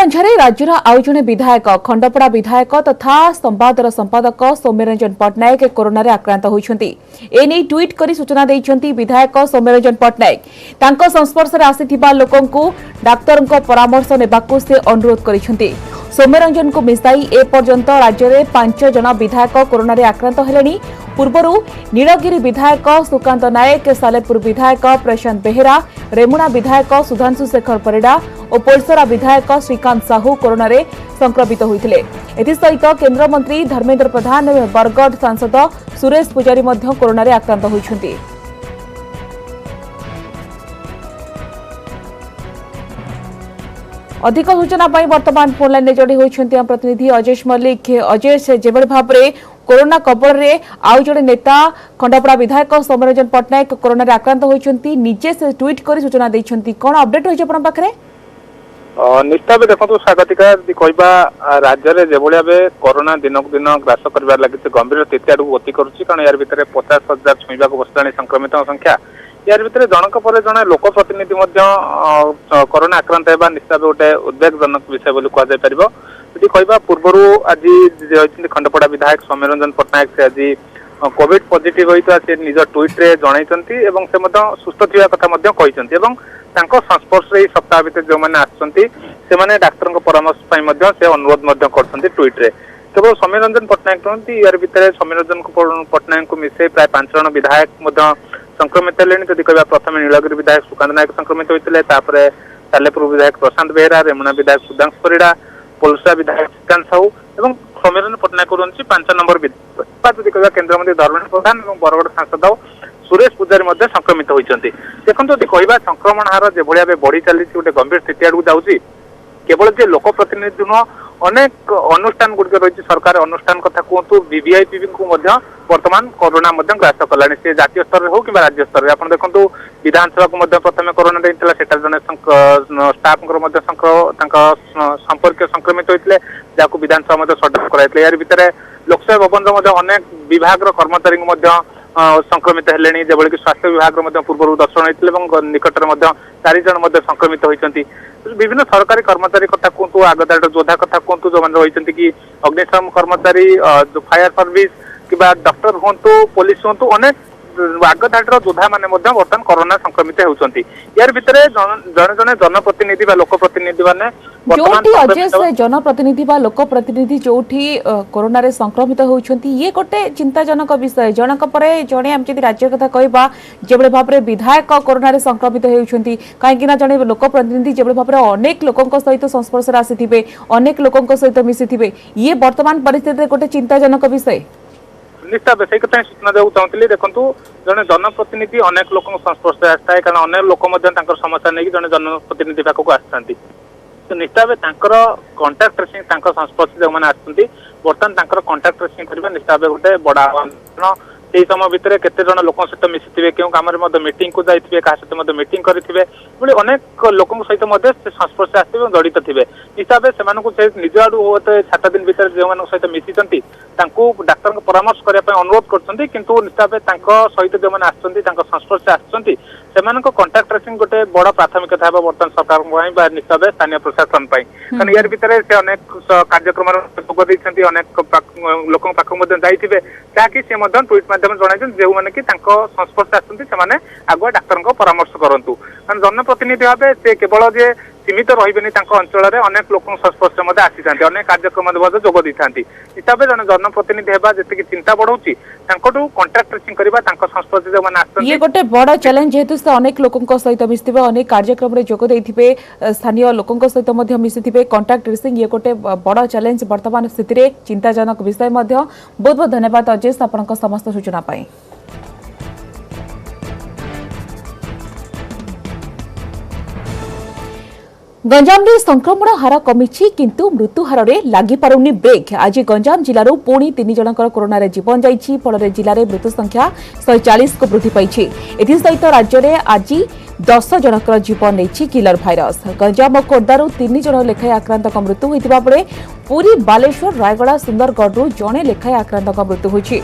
झरे राज्यर आउ जड़े विधायक खंडपड़ा विधायक तथा संवादर संपादक सौम्यरंजन पट्टनायक कोरोना आक्रांत होती एने ट्वीट कर सूचना देते विधायक सौम्यरंजन पट्टनायक तांको संस्पर्श में आसीथिबा लोकंकु डाक्तर परामर्श नेबाकु से अनुरोध करिसेंति। सौम्यरंजन को मिसाई एपर्यंत राज्य में 5 जन विधायक कोरोना आक्रांत हेलेनी। पूर्वरु नीलगिरी विधायक सुकांत नायक, सालेपुर विधायक प्रशांत बेहेरा, रेमुणा विधायक सुधांशु शेखर परिडा और पोलसरा विधायक श्रीकांत साहू कोरोना संक्रमित होते। एसहित केन्द्रमंत्री धर्मेन्द्र प्रधान, बरगढ़ सांसद सुरेश पुजारी कोरोना आक्रांत होती। अधिक सूचना वर्तमान फोन लाइन जोड़ी होती प्रतिनिधि अजेश मल्लिक। अजेश, जेभली भाव में कोरोना कबल में आउ जड़े नेता खंडपड़ा विधायक सौम्यरंजन पट्टनायक कोरोना आक्रांत होती निजे से ट्वीट कर सूचना देते, कौन अपडेट होती पाखे? निश्चित देखो स्वागतिका कहवा राज्य में जो भाव कोरोना दिनक दिन ग्रास कर लगी गंभीर स्थिति आड़ गति करुच्ची। कारण यार भितर 50,000 छुईवा बसला संक्रमित संख्या। यार भितर जनक पर जड़े लोक प्रतिनिधि कोरोना आक्रांत होगा निश्चित गोटे उद्वेगजनक विषय बोली कहुपर। ये कहवा पूर्वर आज खंडपड़ा विधायक सौम्यरंजन पट्टनायक से आज कोविड पॉजिटिव होता से निज ट्वीट रे जनइचंती एवं से सुस्थ थिबा कथा कहते एवं तांको संस्पर्श रे सप्ताह भितर जो मैंने आसुचंती से माने डाक्टर को परामर्श पाई से अनुरोध करछंती ट्वीट रे। केवल सौम्यरंजन पट्टनायक नहंती, यार भितर सौम्यरंजन पट्टनायक को मिसे प्राय 5 जन विधायक संक्रमित हेलेनी। जदि कहबा प्रथम नीलगिरी विधायक सुकांत नायक संक्रमित होते, तापर सालेपुर विधायक प्रशांत बेहेरा, रेमुणा विधायक सुधांशु परिडा, पोलसरा विधायक श्रीकांत साहू एवं सौम्यरंजन पट्टनायक रही 5 नंबर विधायक। जदि कहबा केन्द्रमंत्री धर्मेन्द्र प्रधान और बरगढ़ सांसद सुरेश पुजारी संक्रमित होती। देखो जब कहवा संक्रमण हार जो भाव बढ़ी चली गोटे गंभीर स्थिति आड़ जाऊँगी, केवल जे लोक प्रतिनिधि नुह अनेक अनुष्ठान गुड़िक रही सरकार अनुष्ठान कथा कहतु वीवीआईपी को वर्तमान कोरोना ग्रास कला से जातीय स्तर में हो कि राज्य स्तर में। आप देखो विधानसभा को प्रथम कोरोना देता से जड़े स्टाफ संपर्क संक्रमित होते जहाँ विधानसभा सटडाउन कराई। यार भितर लोकसेवा भवन अनेक विभाग कर्मचारी संक्रमित हेले, जबकि कि स्वास्थ्य विभाग पूर्व 10 जन होते निकट में 4 जन संक्रमित होती। विभिन्न सरकारी कर्मचारी कथा कहतु, आगदाट योद्धा कथा कहतु, जो मैंने रही कि अग्निशम कर्मचारी, फायर सर्विस कि डॉक्टर हूँ, पुलिस हूँ, अनेक आगदाट योद्धा मैंने बर्तमान कोरोना संक्रमित होती। यार भितर जड़े जड़े जनप्रतिनिधि लोक प्रतिनिधि मैंने जनप्रतिनिधि लोक प्रतिनिधि जो कोरोना रे संक्रमित होती, ये गोटे चिंताजनक विषय। जनक पर जड़े आम जब राज्य कथा कहवा जो भाव में विधायक कोरोना रे संक्रमित होती, कहीं जड़े लोक प्रतिनिधि जो भाव में अनेक लोकों सहित संस्पर्श में आसी अनेक लोकों सहित मिसी, ये वर्तमान परिस्थिति गोटे चिंताजनक विषय। निश्चित से कथा सूचना देना चाहूँगी। देखो जड़े जनप्रतिनिधि अनेक लोक संस्पर्श में आए, कारण अनेक लोक समस्या नहीं जड़े जनप्रतिनिधि पाखक आसती। तो निश्चित कंटाक्ट ट्रेसिंग संस्पर्श जो मैंने आसती बर्तमान कंटाक्ट ट्रेसिंग करने निश्चित गोटे बड़ा आह्वान। से समय भितर केते जन लोक सहित मिसी क्यों कम मीटिंग को जाइए, क्या सहित मीटिंग करेंगे, अनेक लोक सहित संस्पर्श आसते जड़ित थे। हिसाब से निज आड़ 7 दिन भितर जो सहित मिसी डाक्तर परामर्श करने अनुरोध करछंती, किंतु निश्चित सहित जो मैंने आसछंती संस्पर्श आसछंती सेमानक कंटाक्ट ट्रेसिंग गोटे बड़ प्राथमिकता है बर्तमान सरकार निश्चित स्थानीय प्रशासन कारण यार भितर से अनेक कार्यक्रम जोग देती, अनेक लोक पाखक जाइए जहाँकि सी ट्वीट माध्यम जन जो मैंने कि संस्पर्श आसते आगुआ डाक्तर परामर्श करूँ। कारण जनप्रतिनिधि भाव से केवल जे सीमित रही अंचल में अनेक लोक संस्पर्श में आसी था, अनेक कार्यक्रम जोग देता। हिसाब से जन जनप्रतिनिधि होगा जी चिंता बढ़ाऊँगी कंटाक्ट ट्रेसिंग करवा संस्पर्श जो मैंने ये गोटे बड़ चैलेंज जेहेतु से अनेक लोकों सहित मिसते अनेक कार्यक्रम में जोग देते स्थानीय लोकों सहित मिसी कंटाक्ट ट्रेसिंग ये गोटे बड़ चैलेंज वर्तमान स्थिति चिंताजनक विषय। बहुत बहुत धन्यवाद अजेश आपण समस्त सूचना पाई। गंजाम रे संक्रमण हार कमिछि किंतु मृत्यु हार रे लागि पारुनी ब्रेक। आज गंजाम जिल्लारो पुणी 3 जनकर कोरोना रे जीवन जाइछि, फल जिले में मृत्यु संख्या 140 को वृद्धि पाइछि। एथिसहित राज्य में आज 10 जनकर जीवन नहीं किलर भाइरस। गंजाम और खोर्धारू 3 जन लेखाएं आक्रांत मृत्यु होता बेले पुरी, बालेश्वर, रायगड़ा, सुंदरगढ़ जड़े लेखाएं आक्रांत मृत्यु होइछि।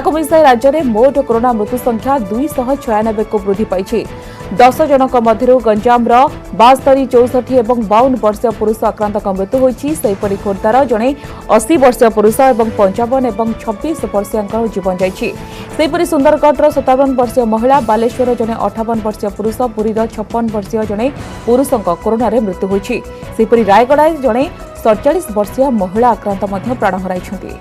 मिसाई राज्य में मोट कोरोना मृत्यु संख्या 296 को वृद्धि पाई। 10 जनक मध्यरु गंजामर 72, 64 और 52 वर्षीय पुरुष आक्रांतक मृत्यु होईछि। सेहिपरि खोर्धार जणे 80 वर्षीय पुरुष और 55 और 26 वर्षीय जीवन जाइछि। सेहिपरि सुंदरगढ़ 57 वर्षीय महिला, बालेश्वर जणे 58 वर्षीय पुरुष, पुरीर 56 वर्षीय जणे पुरुषक कोरोना रे मृत्यु होईछि। सेहिपरि रायगड़ा जणे 47 वर्षीय महिला आक्रांत मध्य प्राण हराइछन्ति।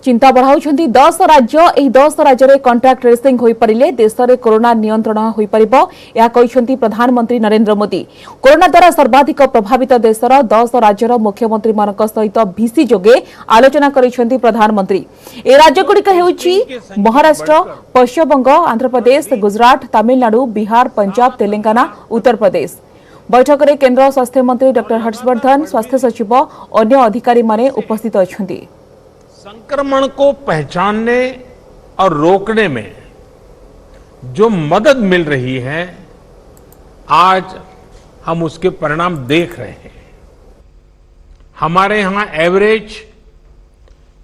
चिंता बढ़ाउछन्ति 10 राज्य। एही 10 राज्य रे कॉन्ट्रैक्ट ट्रेसिंग होई परिले देश रे कोरोना नियंत्रण होई परिबो, या कहिसन्ति प्रधानमंत्री नरेंद्र मोदी। कोरोना द्वारा सर्वाधिक प्रभावित देशर 10 राज्यर मुख्यमंत्री मानक सहित भिसी जोगे आलोचना करिसन्ति प्रधानमंत्री। ए राज्य गुड़िक हेउछि महाराष्ट्र, पश्चिम बंग, आंध्र प्रदेश, गुजरात, तमिलनाडु, बिहार, पंजाब, तेलंगाना, उत्तर प्रदेश। बैठक में केंद्र स्वास्थ्य मंत्री डॉ हर्षवर्धन, स्वास्थ्य सचिव, अन्य अधिकारी माने उपस्थित अछन्ति। संक्रमण को पहचानने और रोकने में जो मदद मिल रही है, आज हम उसके परिणाम देख रहे हैं। हमारे यहां एवरेज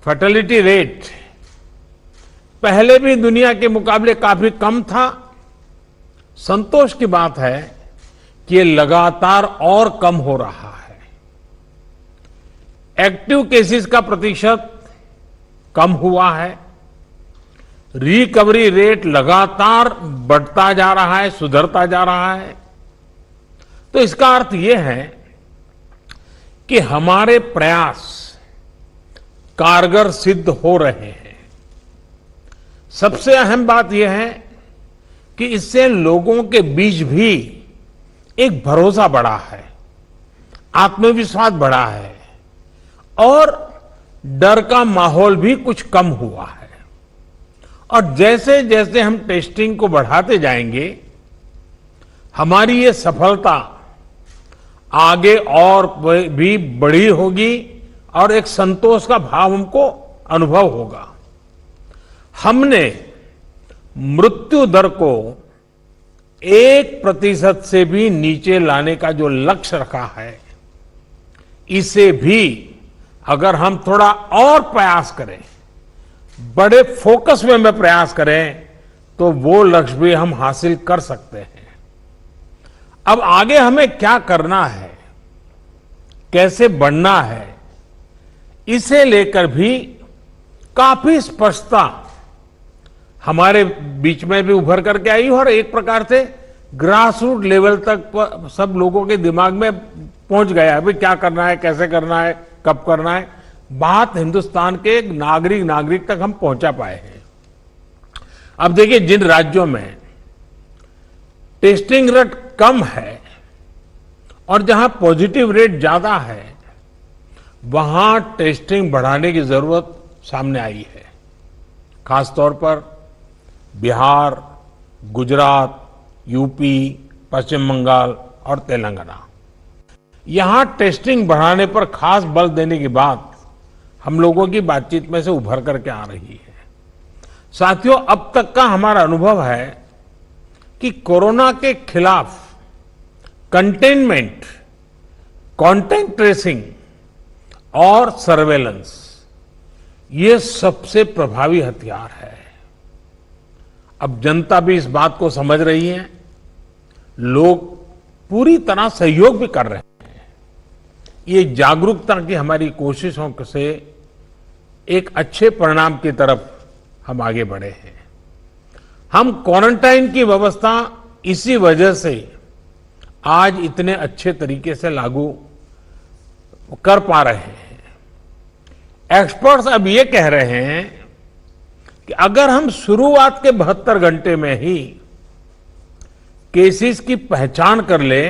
फर्टिलिटी रेट पहले भी दुनिया के मुकाबले काफी कम था। संतोष की बात है कि ये लगातार और कम हो रहा है। एक्टिव केसेस का प्रतिशत कम हुआ है। रिकवरी रेट लगातार बढ़ता जा रहा है, सुधरता जा रहा है। तो इसका अर्थ यह है कि हमारे प्रयास कारगर सिद्ध हो रहे हैं। सबसे अहम बात यह है कि इससे लोगों के बीच भी एक भरोसा बढ़ा है, आत्मविश्वास बढ़ा है और डर का माहौल भी कुछ कम हुआ है। और जैसे जैसे हम टेस्टिंग को बढ़ाते जाएंगे, हमारी ये सफलता आगे और भी बड़ी होगी और एक संतोष का भाव हमको अनुभव होगा। हमने मृत्यु दर को 1% से भी नीचे लाने का जो लक्ष्य रखा है, इसे भी अगर हम थोड़ा और प्रयास करें, बड़े फोकस में प्रयास करें, तो वो लक्ष्य भी हम हासिल कर सकते हैं। अब आगे हमें क्या करना है, कैसे बढ़ना है, इसे लेकर भी काफी स्पष्टता हमारे बीच में भी उभर करके आई और एक प्रकार से ग्रास रूट लेवल तक सब लोगों के दिमाग में पहुंच गया। अभी क्या करना है, कैसे करना है, कब करना है, बात हिंदुस्तान के नागरिक तक हम पहुंचा पाए हैं। अब देखिए, जिन राज्यों में टेस्टिंग रेट कम है और जहां पॉजिटिव रेट ज्यादा है, वहां टेस्टिंग बढ़ाने की जरूरत सामने आई है। खासतौर पर बिहार, गुजरात, यूपी, पश्चिम बंगाल और तेलंगाना। यहां टेस्टिंग बढ़ाने पर खास बल देने की बात हम लोगों की बातचीत में से उभर करके आ रही है। साथियों, अब तक का हमारा अनुभव है कि कोरोना के खिलाफ कंटेनमेंट, कॉन्टैक्ट ट्रेसिंग और सर्वेलेंस, ये सबसे प्रभावी हथियार है। अब जनता भी इस बात को समझ रही है, लोग पूरी तरह सहयोग भी कर रहे हैं। ये जागरूकता की हमारी कोशिशों से एक अच्छे परिणाम की तरफ हम आगे बढ़े हैं। हम क्वारंटाइन की व्यवस्था इसी वजह से आज इतने अच्छे तरीके से लागू कर पा रहे हैं। एक्सपर्ट्स अब ये कह रहे हैं कि अगर हम शुरुआत के 72 घंटे में ही केसेस की पहचान कर ले,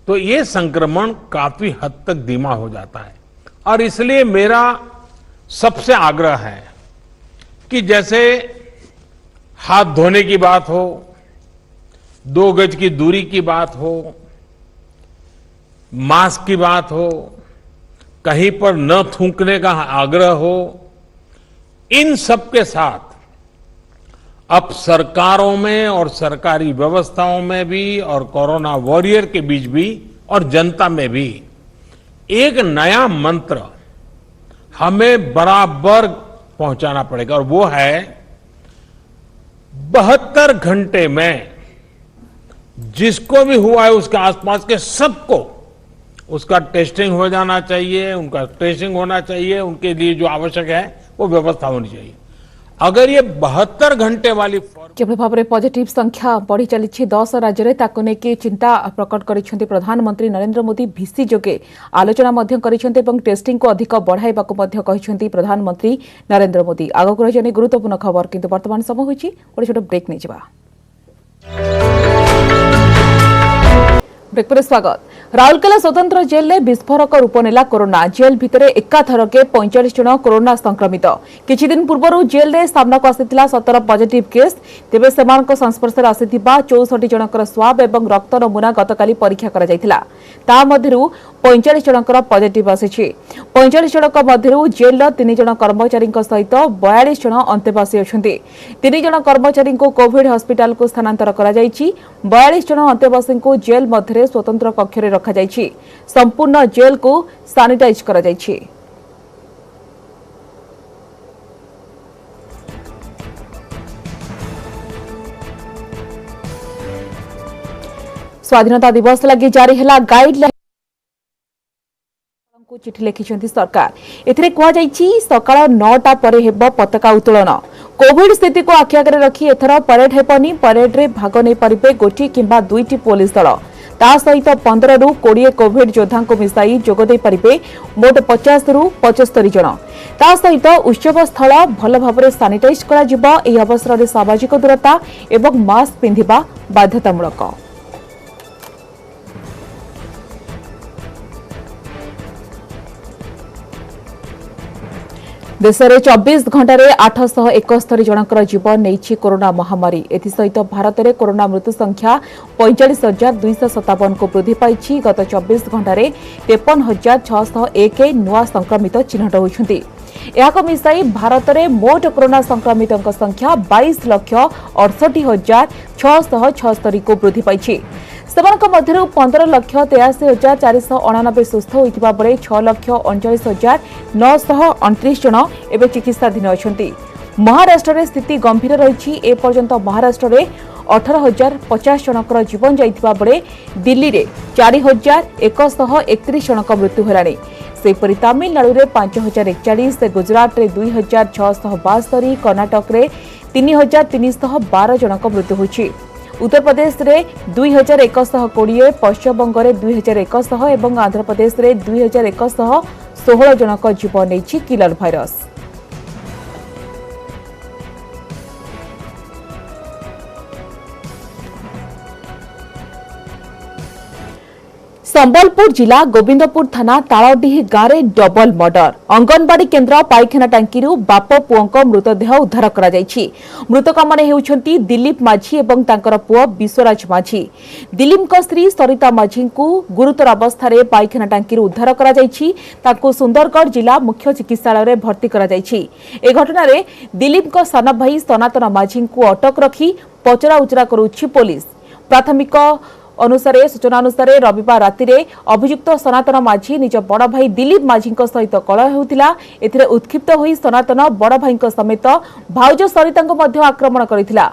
तो ये संक्रमण काफी हद तक धीमा हो जाता है। और इसलिए मेरा सबसे आग्रह है कि जैसे हाथ धोने की बात हो, 2 गज की दूरी की बात हो, मास्क की बात हो, कहीं पर न थूकने का आग्रह हो, इन सबके साथ अब सरकारों में और सरकारी व्यवस्थाओं में भी और कोरोना वॉरियर के बीच भी और जनता में भी एक नया मंत्र हमें बराबर पहुंचाना पड़ेगा, और वो है 72 घंटे में जिसको भी हुआ है उसके आसपास के सबको उसका टेस्टिंग हो जाना चाहिए, उनका ट्रेसिंग होना चाहिए, उनके लिए जो आवश्यक है वो व्यवस्था होनी चाहिए। अगर ये 72 घंटे वाली যেভাবে ভাবে পজিটিভ সংখ্যা বড়ি চালিছে 10 রাজ্যে তাকে নেই চিন্তা প্রকট করেছেন প্রধানমন্ত্রী নরেন্দ্র মোদি ভিসি যোগে আলোচনা করেছেন এবং টেস্টিং কু অধিক বড়াইবাকু କହିଛନ୍ତି প্রধানমন্ত্রী নরেন্দ্র মোদি। আগুক রয়েছে গুরুত্বপূর্ণ খবর, কিন্তু বর্তমান সময় হয়েছে গোটে ছোট ব্রেক নিয়ে যা। ब्रेक पर स्वागत। राउरकेला स्वतंत्र जेल में विस्फोरक रूप नेला कोरोना। जेल भितर एकाथरके 45 जन कोरोना संक्रमित। किछि दिन पूर्व जेल में सामना को आसिथिला 17 पॉजिटिव केस। तेबे सेमानक संस्पर्श आसिथिबा 64 जनकर स्वाब एवं रक्त नमूना गतकाली परीक्षा करा जायतिला। ता मध्यरु 45 जनकर पॉजिटिव आसिछि। 45 जनक मध्यरु जेल 3 जन कर्मचारी सहित 42 जन अंतेवासी अछंती। 3 जन कर्मचारी को कोविड हॉस्पिटल को स्थानांतर करा जायछि। 42 जन अंतेवासी को जेल मध्य स्वतंत्र कक्ष रे रखा जायछि। संपूर्ण जेल को सैनिटाइज करा जायछि। स्वाधीनता दिवस लगी जारी हैला गाइडलाइन को चिठी लिखिछंती सरकार। एथिरे कुआ जायछि सकाळ 9टा परे हेबो पताका उत्तोलन। कोविड स्थिति को आखि आगे रखी एथर परेड हेबनी। परेड रे भाग नै परिबे गोटी किंबा दुईटी पुलिस दल। ता सहित 15 रु 20 कोविड योद्धा को मिसाई जोगदे परिबे मोट 50 रु 75 जन। ता सहित उत्सव स्थल भल भाबरे सैनिटाइज करा जिवो। एही अवसर रे सामाजिक दूरता एवं मास्क पिंधिबा बाध्यतामूलक। देश में 24 घंटे 871 जनकर जीवन नहीं कोरोना महामारी। एसहित भारत में कोरोना मृत्यु संख्या 45,257 को वृद्धि पाई। गत 24 घंटे 53,601 नुआ संक्रमित चिन्हट होती। यह मिसाई भारत में मोट कोरोना संक्रमित संख्या 22,68,676 को वृद्धि पाई। सेमानक मध्यरु 15,83,499 सुस्थ होइतिबा बेले 6,39,929 जन एवं चिकित्साधीन अछंती। महाराष्ट्र में स्थिति गंभीर रही। ए पर्यंत महाराष्ट्र में 18,050 जनकर जीवन जाइतिबा बेले दिल्ली में 4,131 जनक मृत्यु हेलानी। सेपरि तमिलनाडु में 5,041, गुजरात में 2,672, कर्नाटक में 3,312 जनक मृत्यु होछि। उत्तर प्रदेश में 2,120, पश्चिम बंग में 2,100 और आंध्र प्रदेश में 2,116 जनक जीवन नहीं किलर भाइरस। संबलपुर जिला गोविंदपुर थाना तालडीह गाँव में डबल मर्डर। अंगनवाड़ी केन्द्र पाइखाना टांकी बाप पुओं मृतदेह उद्धार करा जायछि। मृतक माने हेउछंती दिलीप माझी एवं तांकर पुओ विश्वराज माझी। दिलीप स्त्री सरिता माझी को गुरुतर अवस्था रे पाइखाना टांकी उद्धार करा जायछि। ताको सुंदरगढ़ जिला मुख्य चिकित्सालय रे भर्ती करा जायछि। ए घटना रे दिलीप सान भाई सनातन माझी को अटक रखी पचरा उचरा करुछि पुलिस। प्राथमिक सूचना अनुसार रविवार राति रे अभियुक्त सनातन माझी निज बड़ भाई दिलीप माझी सहित कलह होतिला। एथिरे उत्क्षिप्त होई सनातन बड़ भाई समेत भाउज सरिता आक्रमण करथिला।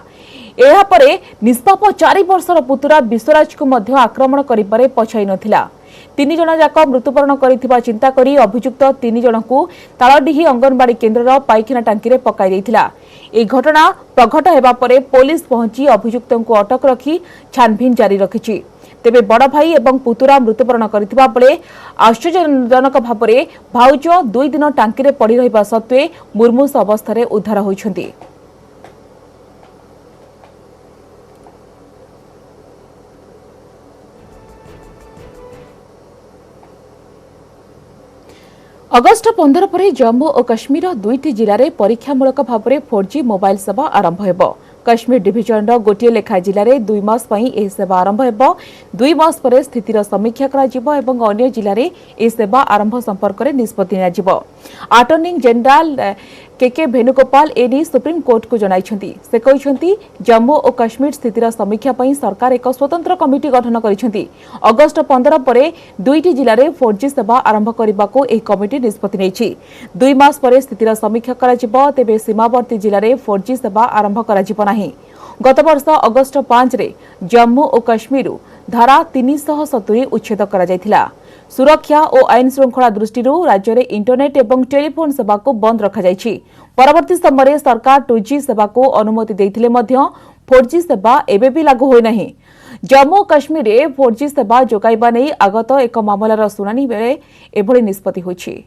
एहा परे निष्पाप 4 वर्षर पुतुरा विश्वराज को आक्रमण करिपारे पछाई नथिला। 3 जन जाक मृत्युवरण करथिबा चिंता करी अभियुक्त 3 जन को तालडीही अंगनवाड़ी केन्द्र पाइखाना टांकी रे पकाई दैथिला। ए घटना प्रघट हेबा परे पुलिस पहुंची अभियुक्त को अटक रखी छानबीन जारी रखिछि। तेबे बड़ भाई एवं पुतुरा मृत्युवरण करथिबा बेले आश्चर्यजनक भाबरे भाउज 2 दिन टांकी रे पड़ी रहिबा सत्वे मुर्मूष अवस्था रे उद्धार होइछन्ती। अगस्ट 15 पर जम्मू और काश्मीर 2टी जिले में परीक्षामूलक भाव में 4G मोबाइल सेवा आरंभ होब। काश्मीर डिविजन गोटे लेखा जिले में 2 मास यह सेवा आरंभ होब। 2 मास पर स्थितिर समीक्षा करा एवं अन्य जिले में यह सेवा आरंभ संपर्क में निष्पत्ति नियाजिब। अटर्नी जनरल के वेणुगोपाल एने सुप्रीम कोर्ट को जणाइछन्ति। से कहिछन्ति जम्मू और काश्मीर स्थितिर समीक्षा पई सरकार एक स्वतंत्र कमिटी गठन करिछन्ति। अगस्त 15 परे दुईटी जिल्ला रे 4G सेवा आरंभ करबाको एही कमिटी निष्पत्ति नेछि। 2 मास परे स्थितिर समीक्षा कराजिबो, तेबे सीमावर्ती जिल्ला रे 4G सेवा आरंभ कराजिबो नाही। गत वर्ष अगस्त 5 रे जम्मू और काश्मीर धारा 370 उच्छेद करा जायथिला। सुरक्षा और आईन श्रृंखला दृष्टि राज्य में इंटरनेट एवं टेलीफोन सेवा को बंद रखा जायछि। परवर्ती समय सरकार 2G सेवा को अनुमति देथिले मध्य 4G सेवा एबे भी लागू होई नाही। जम्मू और काश्मीर में 4G सेवा जोगाइबा नै आगत एक मामलार सुनानी बेले एभली निष्पत्ति होइछि।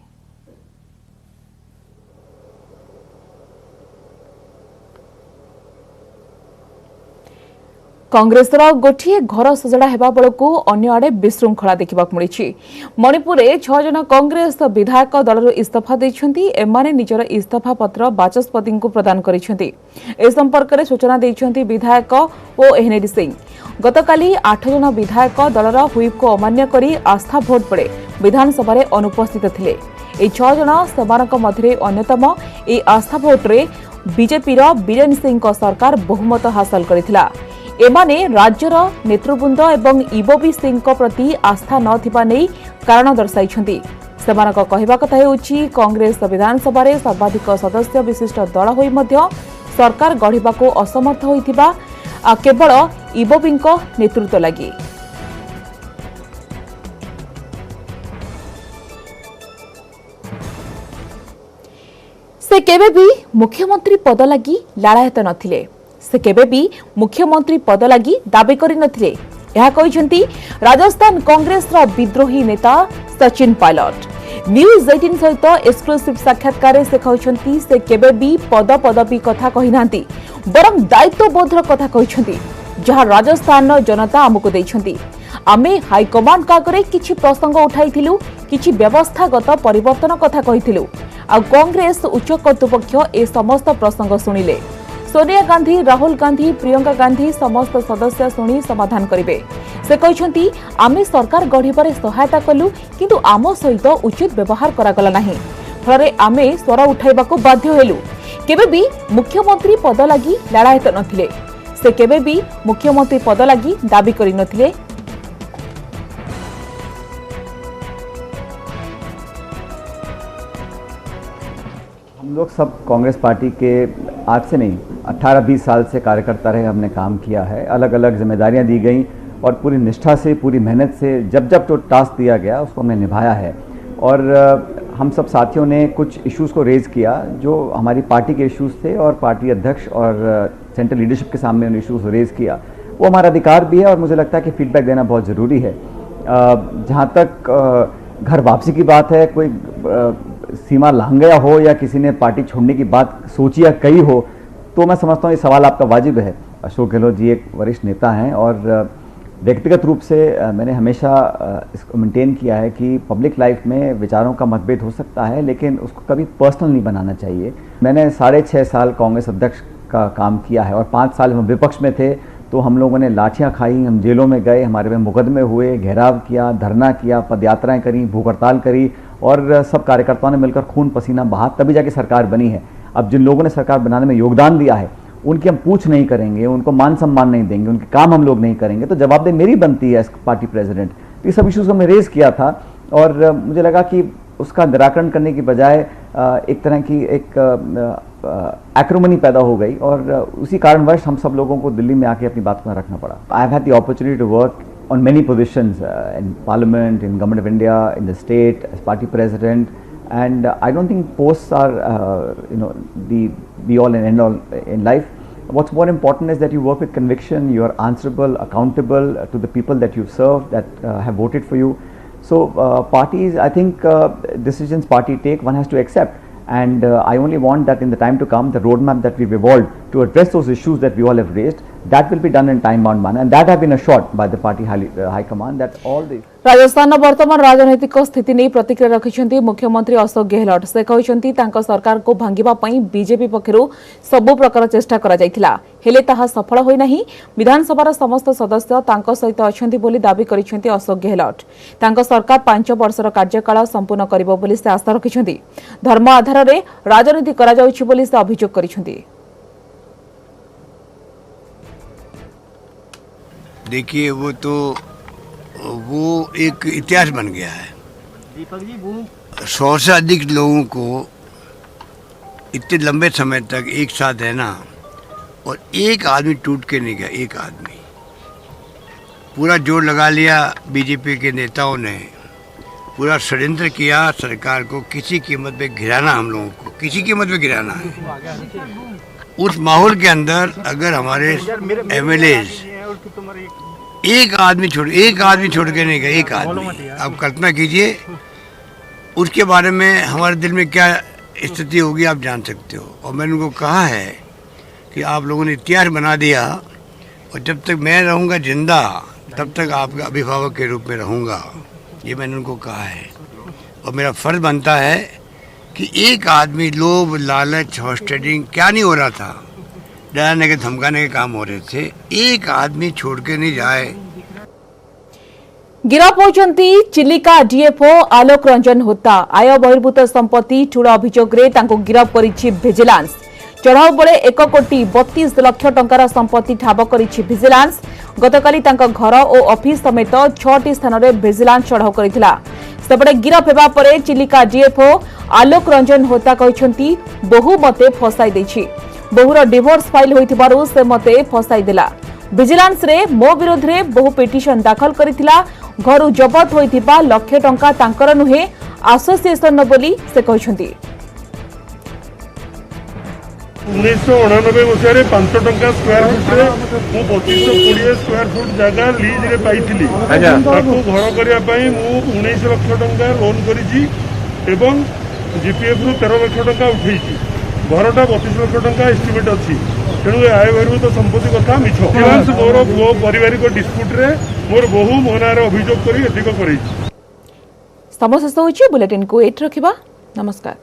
कांग्रेसर गोटे घर सजड़ा हेबा बेलू अन्य आड़े विशृंखला देखा मिली। मणिपुर में 6 जन कांग्रेस विधायक दलर इस्तीफा देइछन्ति। एमाने निजर इस्तीफा पत्र बाचस्पति को प्रदान करिसेंति। ए संपर्क में सूचना देइछन्ति विधायक ओ एहनेरी सिंह। गतकाली 8 जन विधायक दलर हुईप को अमान्य करी आस्था भोट बेले विधानसभा रे अनुपस्थित थिले। ए 6 जन सेमानक मध्यरे अन्यतम ए आस्था भोट रे बीजेपी रो बीरेन सिंह को सरकार बहुमत हासिल करिथिला। एमाने राज्यर नेतृवृंद एवं इबोबी सिंह प्रति आस्था नथिबा नै कारण दर्शाइछन्ति। सेमानक कहिबा कथा हेउछि कांग्रेस विधानसभा रे सर्वाधिक सदस्य विशिष्ट दल होई मध्य सरकार गढ़िबाको असमर्थ होइथिबा केवल इबोबीଙ୍କ नेतृत्व लागि। से केबे भी मुख्यमंत्री पद लागि लालायत नथिले। से केबे भी मुख्यमंत्री पद लागि दाबी करि नथिले। यह कहिसंती राजस्थान कांग्रेस रा विद्रोही नेता सचिन पायलट। न्यूज 18 सहित एक्सक्लूसिव साक्षात्कार से कहिसंती से केबे भी पद पदवी कथा कहि नांती, बरं दायित्वबोधर कथा कहिसंती जहां राजस्थान जनता हमको दैछंती। आमे हाईकमांड कागरे किछि प्रसंग उठाइथिलु, किछि व्यवस्थागत परिवर्तन कथा कहिथिलु। आ कांग्रेस उच्च कर्तृपक्ष ए समस्त प्रसंग सुनिले। सोनिया गांधी, राहुल गांधी, प्रियंका गांधी समस्त सदस्य सुनी समाधान करिवे। से कहिसंती आमे सरकार गढ़िबारे सहायता कलु, किंतु आम सहित उचित व्यवहार करागला नाही। फलरे आमे स्वर उठाइबाको बाध्य हेलु। केबे भी मुख्यमंत्री पद लागि लड़ायत नथिले। से केबे भी मुख्यमंत्री पद लागि दाबी करि नथिले। हम लोग सब कांग्रेस पार्टी के आज से नहीं 18-20 साल से कार्यकर्ता रहे, हमने काम किया है, अलग अलग जिम्मेदारियां दी गई और पूरी निष्ठा से, पूरी मेहनत से जब जब तो टास्क दिया गया उसको हमने निभाया है। और हम सब साथियों ने कुछ इश्यूज़ को रेज़ किया जो हमारी पार्टी के इश्यूज़ थे और पार्टी अध्यक्ष और सेंट्रल लीडरशिप के सामने उन इश्यूज़ को रेज़ किया। वो हमारा अधिकार भी है और मुझे लगता है कि फीडबैक देना बहुत ज़रूरी है। जहाँ तक घर वापसी की बात है, कोई सीमा लांघ गया हो या किसी ने पार्टी छोड़ने की बात सोची या कही हो, तो मैं समझता हूँ ये सवाल आपका वाजिब है। अशोक गहलोत जी एक वरिष्ठ नेता हैं और व्यक्तिगत रूप से मैंने हमेशा इसको मेंटेन किया है कि पब्लिक लाइफ में विचारों का मतभेद हो सकता है, लेकिन उसको कभी पर्सनल नहीं बनाना चाहिए। मैंने 6.5 साल कांग्रेस अध्यक्ष का काम किया है और 5 साल हम विपक्ष में थे, तो हम लोगों ने लाठियाँ खाई, हम जेलों में गए, हमारे में मुकदमे हुए, घेराव किया, धरना किया, पदयात्राएँ करी, भूख हड़ताल करी और सब कार्यकर्ताओं ने मिलकर खून पसीना बहा, तभी जाके सरकार बनी है। अब जिन लोगों ने सरकार बनाने में योगदान दिया है उनकी हम पूछ नहीं करेंगे, उनको मान सम्मान नहीं देंगे, उनके काम हम लोग नहीं करेंगे, तो जवाबदेही मेरी बनती है एज पार्टी प्रेसिडेंट। तो ये सब इश्यूज हमने रेज किया था और मुझे लगा कि उसका निराकरण करने की बजाय एक तरह की एक एक्रोमनी पैदा हो गई और उसी कारणवश हम सब लोगों को दिल्ली में आके अपनी बात को रखना पड़ा। I have had the opportunity to work on many positions in parliament, in government of India, in the state, as party president, and I don't think posts are the be all and end all in life. What's more important is that you work with conviction, you are answerable, accountable to the people that you've served, that have voted for you. So parties, I think decisions party take, one has to accept, and I only want that in the time to come, the roadmap that we've evolved to address those issues that we all have raised, that will be done in time bound manner, and that have been assured by the party high command that all the Rajasthan वर्तमान राजनैतिक स्थिति नहीं प्रतिक्रिया रखिंट मुख्यमंत्री अशोक गहलोत से कहते सरकार को भांगिबा पई बीजेपी पक्षरु सबु प्रकार चेष्टा करा जायतिला हेले ताहा सफल होई नाही। विधानसभार समस्त सदस्य तांको सहित अछंती बोली दाबी करिसेंती अशोक गहलोत। तांको सरकार 5 वर्षर कार्यकाल संपूर्ण करिबो बोली से आशा रखिसेंती। धर्म आधार रे राजनीति करा जाउछि बोली से अभियोग करिसेंती। देखिए वो एक इतिहास बन गया है। 100 से अधिक लोगों को इतने लंबे समय तक एक साथ रहना और एक आदमी टूट के नहीं गया। एक आदमी पूरा जोर लगा लिया। बीजेपी के नेताओं ने पूरा षड्यंत्र किया सरकार को किसी कीमत पे गिराना, हम लोगों को किसी कीमत पे गिराना है। उस माहौल के अंदर अगर हमारे एमएलएज एक आदमी छोड़ के नहीं गए, एक आदमी, आप कल्पना कीजिए उसके बारे में हमारे दिल में क्या स्थिति होगी आप जान सकते हो। और मैंने उनको कहा है कि आप लोगों ने इतिहास बना दिया और जब तक मैं रहूँगा जिंदा तब तक आपका अभिभावक के रूप में रहूँगा, ये मैंने उनको कहा है। और मेरा फर्ज बनता है कि एक आदमी लोभ लालच हॉस्टेडिंग क्या नहीं हो रहा था, डराने के धमकाने के काम हो रहे थे, एक आदमी छोड़ के नहीं जाए। गिरफ होचंती चिलिका डीएफओ आलोक रंजन होता। आय बहिर्भूत संपत्ति ठूल अभियोग रे तांको गिरफ करिछि विजिलेंस। चढ़ाऊ बेले 1 कोटी 32 लाख टंकार संपत्ति ठाब करिछि विजिलेंस। गतकाली तांको घर और ऑफिस समेत 6टी स्थान रे विजिलेंस चढ़ाऊ करिथिला। सेपटे गिरफ हेबा परे चिलिका डीएफओ आलोक रंजन होता कहछंती बहु मते फसाई दैछि। बहुर डिवोर्स फाइल होइथिबारु से मते फसाई देला। विजिलेंस रे मो विरोध रे बहु पिटिशन दाखल करिथिला। घरु जबत होइथिबा लाख टंका तांकर नुहे एसोसिएशन बोली से कहछंती। 1999 मसीह 5 टंका स्क्वायर फुट रे मु 2520 स्क्वायर फुट जगह लीज रे पाइथिली। ताकू घर करिया पई मु 19 लाख टंका लोन करिछि एवं जीपीएफ रु 13 लाख टंका उठेछि। घरटा 32 लाख टंका एस्टिमेट अछि। तेणु आय बहिर्भूत संपत्ति कथा मिछ। मोर पारिवारिक डिस्प्यूट रे मोर बहु मोहनार अभियोग करी एतिक करैछि। समस्त होछि बुलेटिन को एट रखिबा। नमस्कार।